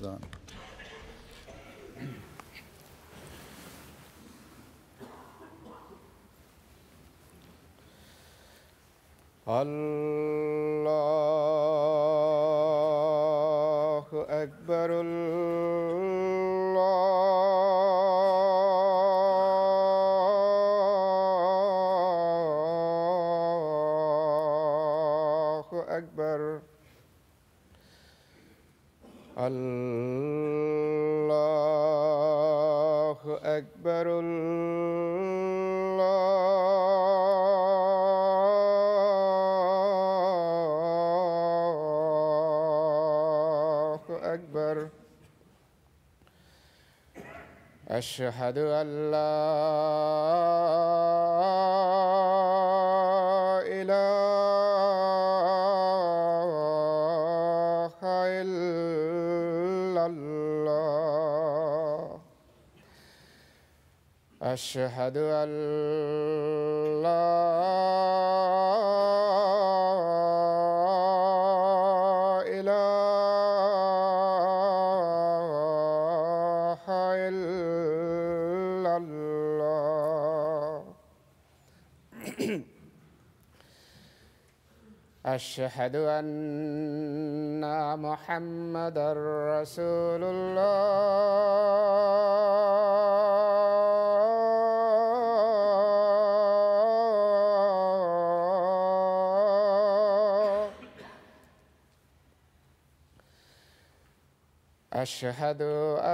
الأذان. الله أكبر الله أكبر الله أكبر الله أكبر. أشهد أن لا إله إلا الله. أشهد أن لا إله إلا الله. أشهد أن محمدًا رسول الله. أشهد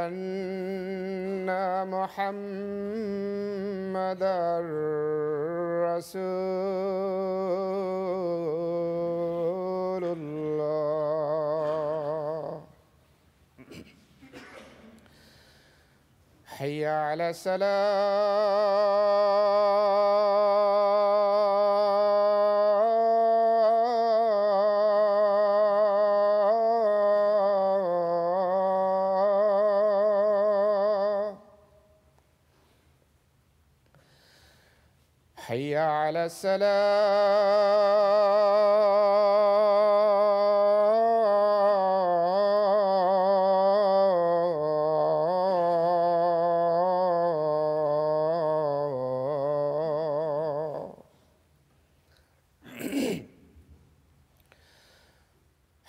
أن محمدًا رسول الله. حي على الصلاة. حي على السلام.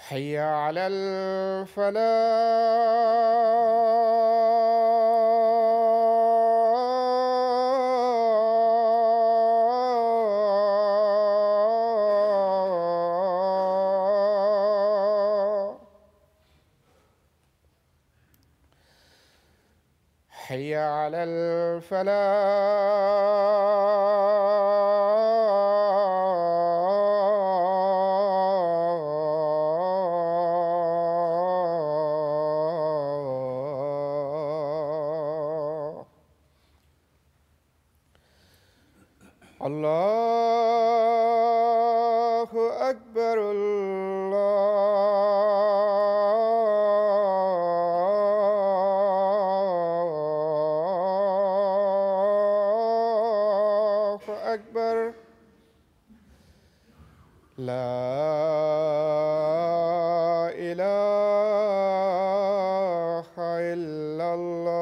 حي على الفلاح. حي على الفلاح. الله أكبر الله أكبر. لا إله إلا الله.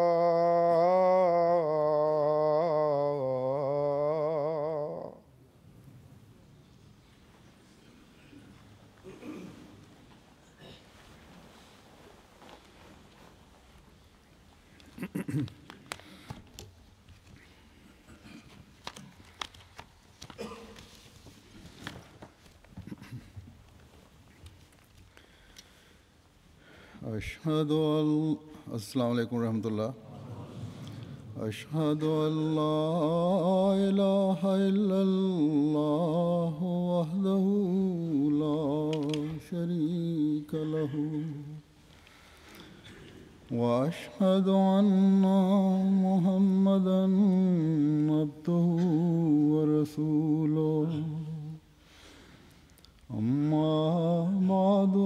أشهد أن السلام عليكم ورحمة الله. أشهد أن لا إله إلا الله وحده لا شريك له وأشهد أن محمدًا عبده ورسوله. أما بعد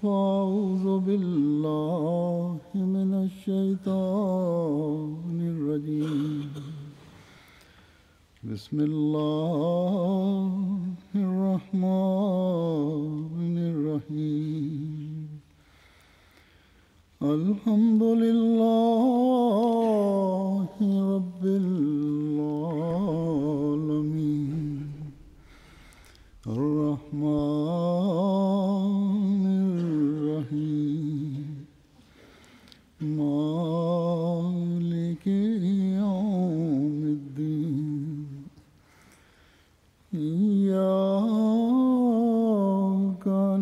فأعوذ بالله من الشيطان الرجيم. بسم الله الرحمن الرحيم. الحمد لله رب العالمين الرحمن الرحيم مالك يوم الدين إياك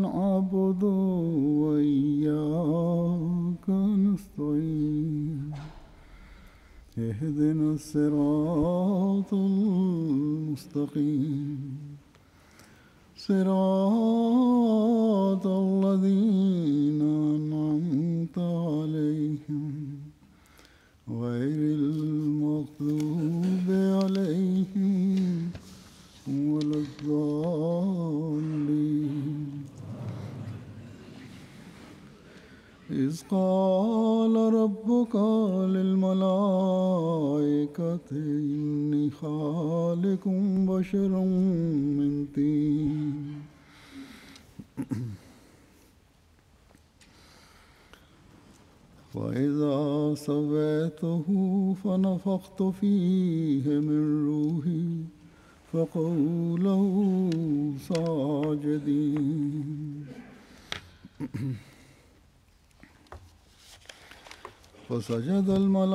نعبد وإياك نستعين اهدنا الصراط المستقيم صراط الذين أنعمت عليهم غير المغضوب عليهم ولا الضالين إذ قال ربك للملائكة إني خالق بشرا من طين فإذا سويته فنفخت فيه من روحي فقعوا له ساجدين فسجد الملائكة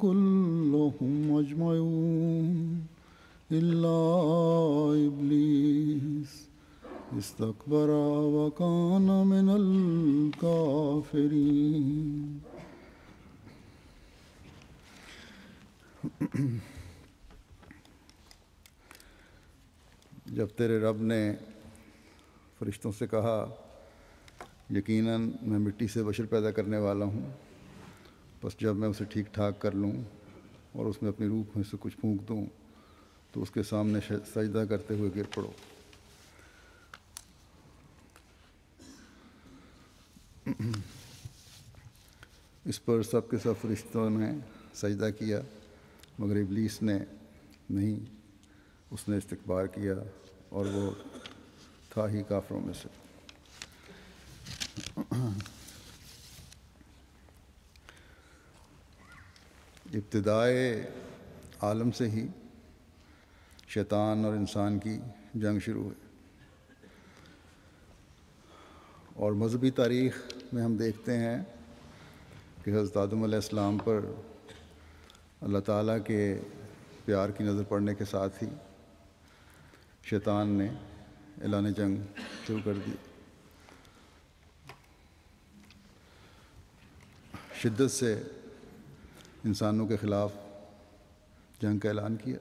كلهم أجمعون إلا إبليس استكبر وكان من الكافرين جب تیرے رب نے فرشتوں سے کہا یقیناً میں مٹی سے بشر پیدا کرنے والا ہوں، بس جب میں اسے ٹھیک ٹھاک کر لوں اور اس میں اپنی روح میں سے کچھ پھونک دوں تو اس کے سامنے سجدہ کرتے ہوئے گر پڑو۔ اس پر سب کے سب فرشتوں نے سجدہ کیا مگر ابلیس نے نہیں، اس نے استکبار کیا اور وہ تھا ہی کافروں میں سے۔ ابتدائے عالم سے ہی شیطان اور انسان کی جنگ شروع ہوئی، اور مذہبی تاریخ میں ہم دیکھتے ہیں کہ حضرت آدم علیہ السلام پر اللہ تعالیٰ کے پیار کی نظر پڑنے کے ساتھ ہی شیطان نے اعلان جنگ شروع کر دی، شدت سے انسانوں کے خلاف جنگ کا اعلان کیا،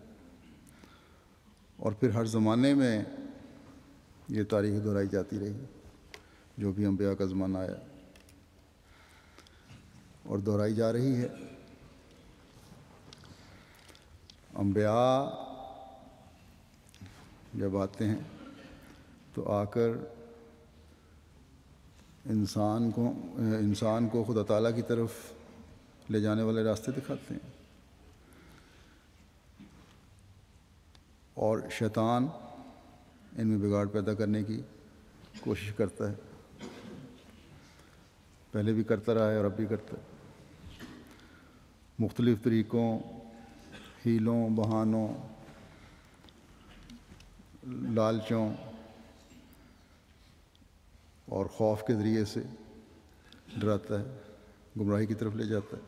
اور پھر ہر زمانے میں یہ تاریخ دہرائی جاتی رہی، جو بھی انبیاء کا زمانہ آیا اور دہرائی جا رہی ہے۔ انبیاء جب آتے ہیں تو آ کر انسان کو خدا تعالیٰ کی طرف لے جانے والے راستے دکھاتے ہیں، اور شیطان ان میں بگاڑ پیدا کرنے کی کوشش کرتا ہے، پہلے بھی کرتا رہا ہے اور اب بھی کرتا ہے، مختلف طریقوں، ہیلوں، بہانوں، لالچوں اور خوف کے ذریعے سے ڈراتا ہے، گمراہی کی طرف لے جاتا ہے۔